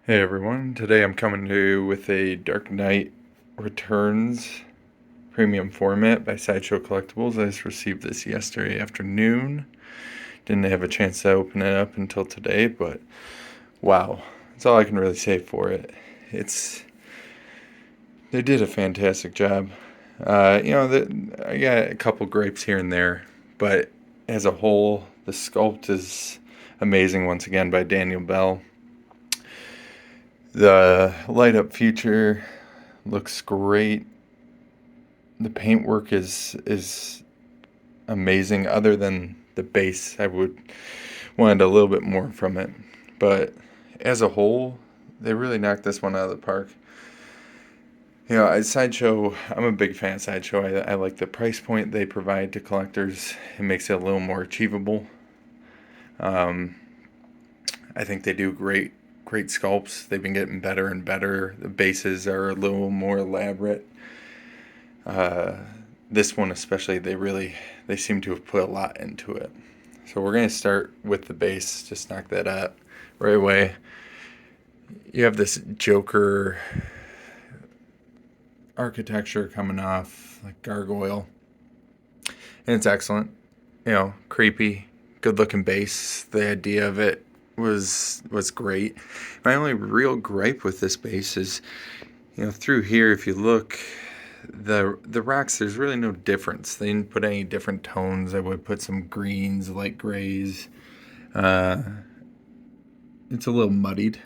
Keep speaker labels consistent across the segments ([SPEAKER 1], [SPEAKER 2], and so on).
[SPEAKER 1] Hey everyone, today I'm coming to you with a Dark Knight Returns premium format by Sideshow Collectibles. I just received this yesterday afternoon. Didn't have a chance to open it up until today, but wow, that's all I can really say for it. It's They did a fantastic job. I got a couple gripes here and there, but as a whole, the sculpt is amazing once again by Daniel Bell. The light up feature looks great. The paintwork is amazing. Other than the base, I would wanted a little bit more from it, but as a whole, they really knocked this one out of the park. Sideshow. I'm a big fan of Sideshow. I like the price point they provide to collectors. It makes it a little more achievable. Um, I think they do great sculpts. They've been getting better and better. The bases are a little more elaborate. Uh, this one especially, they seem to have put a lot into it. So we're gonna start with the base. Just knock that out right away. You have this Joker architecture coming off like gargoyle, and it's excellent. Creepy, good looking base. The idea of it was great. My only real gripe with this base is, through here, if you look, the rocks, there's really no difference. They didn't put any different tones. I would put some greens, light grays. Uh, it's a little muddied.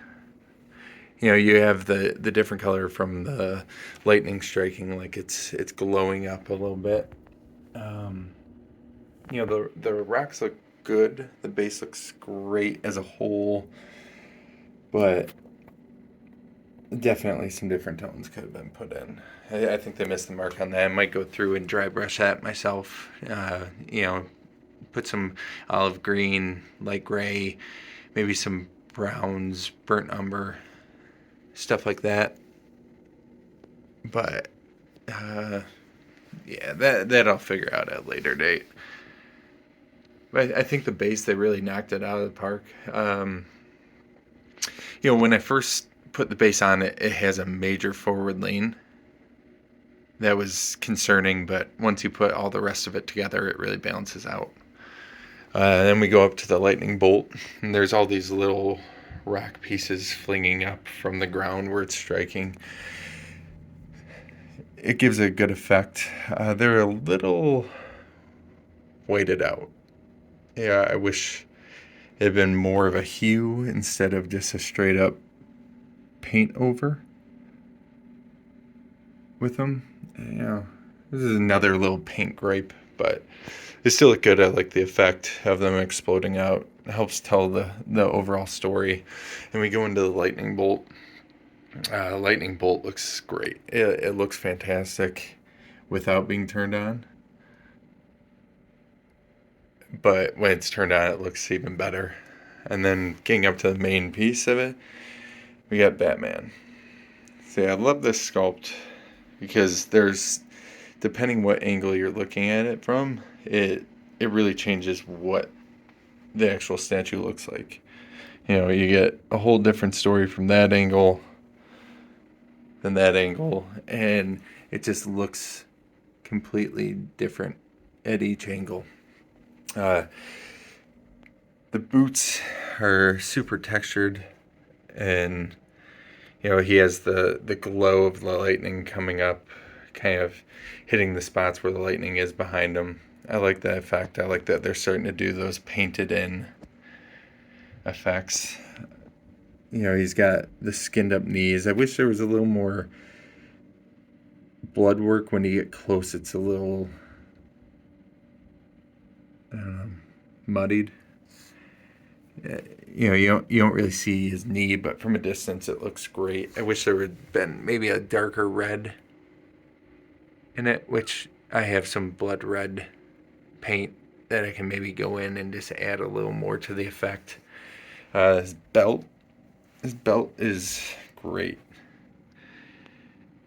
[SPEAKER 1] You have the different color from the lightning striking, like it's glowing up a little bit. Um, the rocks look good. The base looks great as a whole, but definitely some different tones could have been put in. I think they missed the mark on that. I might go through and dry brush that myself. Put some olive green, light gray, maybe some browns, burnt umber, stuff like that. But yeah, that I'll figure out at a later date. But I think the base, they really knocked it out of the park. When I first put the base on it, it has a major forward lean. That was concerning, but once you put all the rest of it together, it really balances out. Then we go up to the lightning bolt, and there's all these little rock pieces flinging up from the ground where it's striking. It gives a good effect. They're a little weighted out. Yeah, I wish it had been more of a hue instead of just a straight up paint over with them. This is another little paint gripe, but they still look good. I like the effect of them exploding out. It helps tell the overall story. And we go into the lightning bolt. Lightning bolt looks great. It looks fantastic without being turned on. But when it's turned on, it looks even better. And then getting up to the main piece of it, we got Batman. See, I love this sculpt because depending what angle you're looking at it from, it really changes what the actual statue looks like. You get a whole different story from that angle than that angle, and it just looks completely different at each angle. Uh, the boots are super textured, and he has the glow of the lightning coming up, kind of hitting the spots where the lightning is behind him. I like that effect. I like that they're starting to do those painted in effects. He's got the skinned up knees. I wish there was a little more blood work when you get close. It's a little, I don't know, muddied. You don't really see his knee, but from a distance it looks great. I wish there had been maybe a darker red in it, which I have some blood red paint that I can maybe go in and just add a little more to the effect. His belt is great.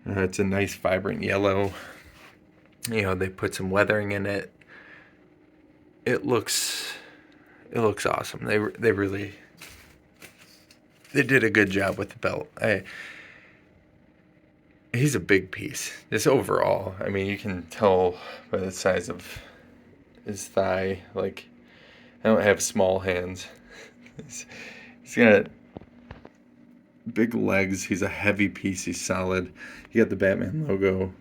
[SPEAKER 1] It's a nice vibrant yellow. They put some weathering in it. It looks awesome. They really they did a good job with the belt. He's a big piece. Just overall, I mean, you can tell by the size of his thigh. Like, I don't have small hands. he's, he's got big legs. He's a heavy piece. He's solid. You got the Batman logo.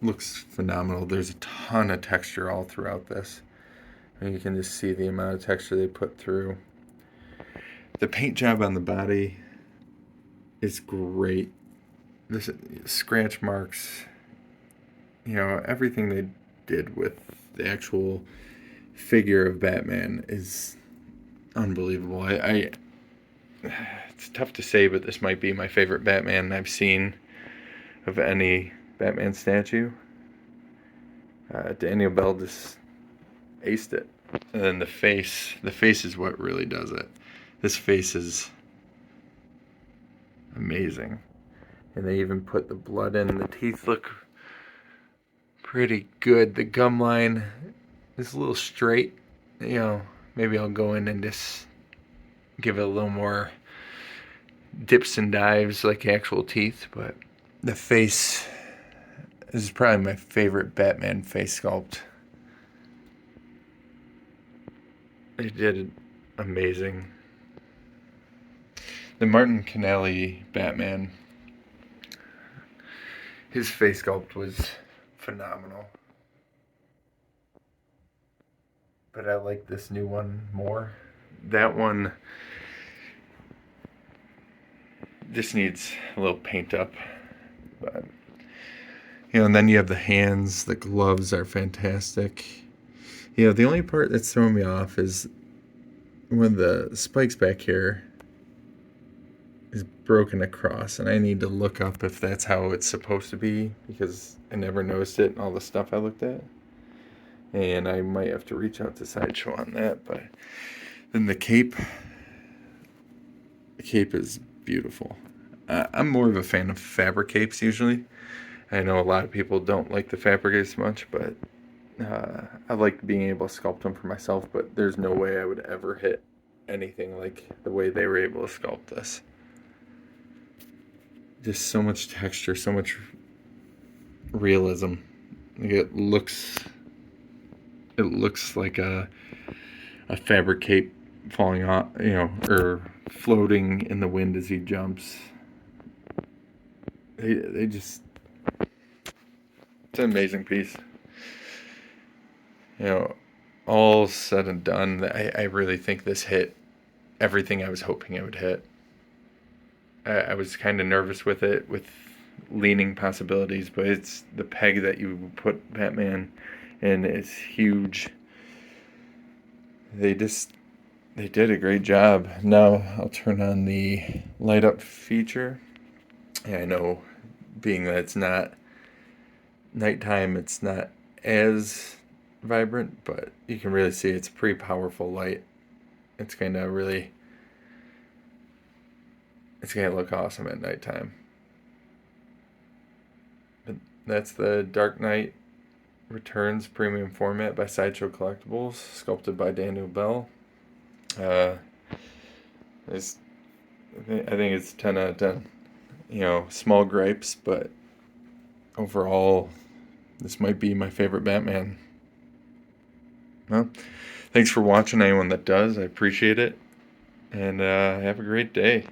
[SPEAKER 1] Looks phenomenal. There's a ton of texture all throughout this. And you can just see the amount of texture they put through. The paint job on the body is great. This scratch marks, everything they did with the actual figure of Batman is unbelievable. It's tough to say, but this might be my favorite Batman I've seen of any Batman statue. Daniel Bell just aced it. And then the face is what really does it. This face is amazing. And they even put the blood in. The teeth look pretty good. The gum line is a little straight. Maybe I'll go in and just give it a little more dips and dives like actual teeth. But the face is probably my favorite Batman face sculpt. They did amazing. The Martin Connelly Batman, his face sculpt was phenomenal. But I like this new one more. That one just needs a little paint up. But, and then you have the hands. The gloves are fantastic. The only part that's throwing me off is when the spikes back here is broken across, and I need to look up if that's how it's supposed to be, because I never noticed it in all the stuff I looked at, and I might have to reach out to Sideshow on that. But then the cape is beautiful. I'm more of a fan of fabric capes usually. I know a lot of people don't like the fabric as much, but I like being able to sculpt them for myself, but there's no way I would ever hit anything like the way they were able to sculpt this. Just so much texture, so much realism. Like it looks like a fabric cape falling off, or floating in the wind as he jumps. It's an amazing piece. All said and done, I really think this hit everything I was hoping it would hit. I was kind of nervous with it, with leaning possibilities, but it's the peg that you put Batman in is huge. They did a great job. Now I'll turn on the light up feature. I know, being that it's not nighttime, it's not as vibrant, but you can really see it's a pretty powerful light. It's going to look awesome at nighttime. But that's the Dark Knight Returns premium format by Sideshow Collectibles, sculpted by Daniel Bell. I think it's 10 out of 10. Small gripes, but overall, this might be my favorite Batman. Well, thanks for watching, anyone that does. I appreciate it. And have a great day.